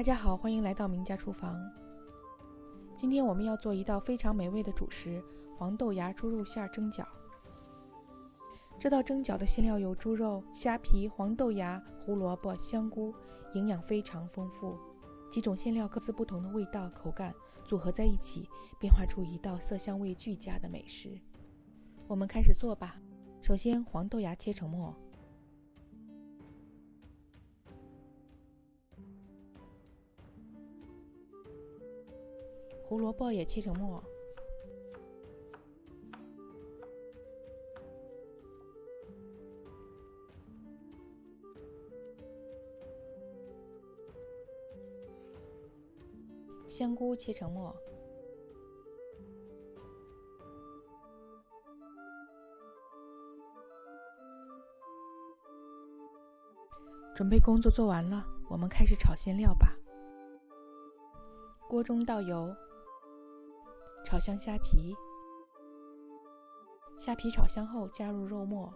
大家好，欢迎来到名家厨房。今天我们要做一道非常美味的主食——黄豆芽猪肉馅蒸饺。这道蒸饺的馅料有猪肉、虾皮、黄豆芽、胡萝卜、香菇，营养非常丰富。几种馅料各自不同的味道、口感组合在一起，变化出一道色香味俱佳的美食。我们开始做吧。首先，黄豆芽切成末。胡萝卜也切成末，香菇切成末，准备工作做完了，我们开始炒馅料吧。锅中倒油。炒香虾皮，虾皮炒香后加入肉末，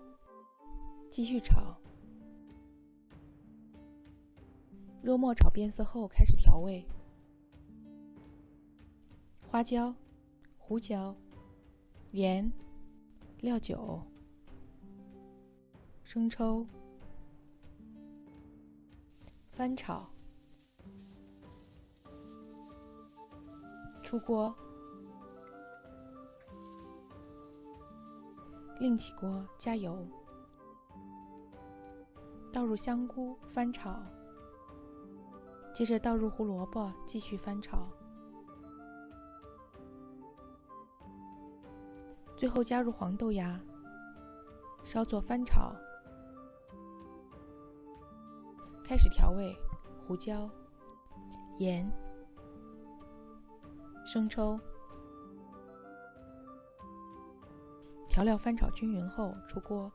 继续炒。肉末炒变色后开始调味，花椒、胡椒、盐、料酒、生抽，翻炒，出锅。另起锅，加油，倒入香菇，翻炒，接着倒入胡萝卜，继续翻炒，最后加入黄豆芽，稍作翻炒，开始调味，胡椒、盐、生抽。调料翻炒均匀后出锅，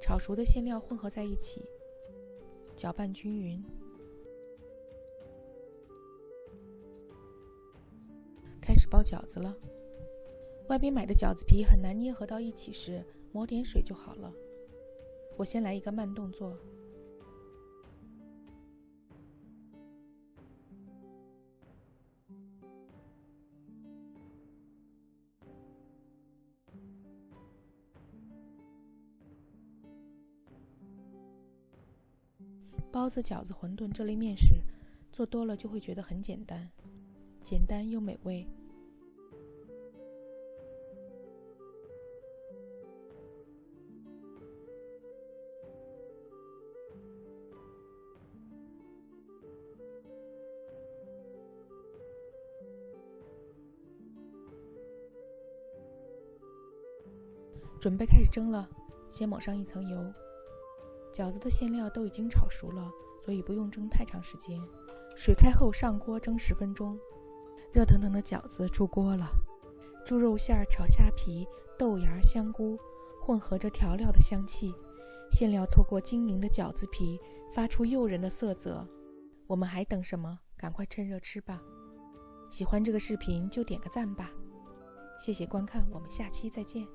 炒熟的馅料混合在一起，搅拌均匀。开始包饺子了。外边买的饺子皮很难捏合到一起时，抹点水就好了。我先来一个慢动作。包子、饺子、馄饨这类面食，做多了就会觉得很简单，简单又美味。准备开始蒸了，先抹上一层油。饺子的馅料都已经炒熟了，所以不用蒸太长时间。水开后上锅蒸10分钟。热腾腾的饺子出锅了。猪肉馅炒虾皮、豆芽、香菇，混合着调料的香气，馅料透过晶莹的饺子皮，发出诱人的色泽。我们还等什么？赶快趁热吃吧！喜欢这个视频就点个赞吧。谢谢观看，我们下期再见。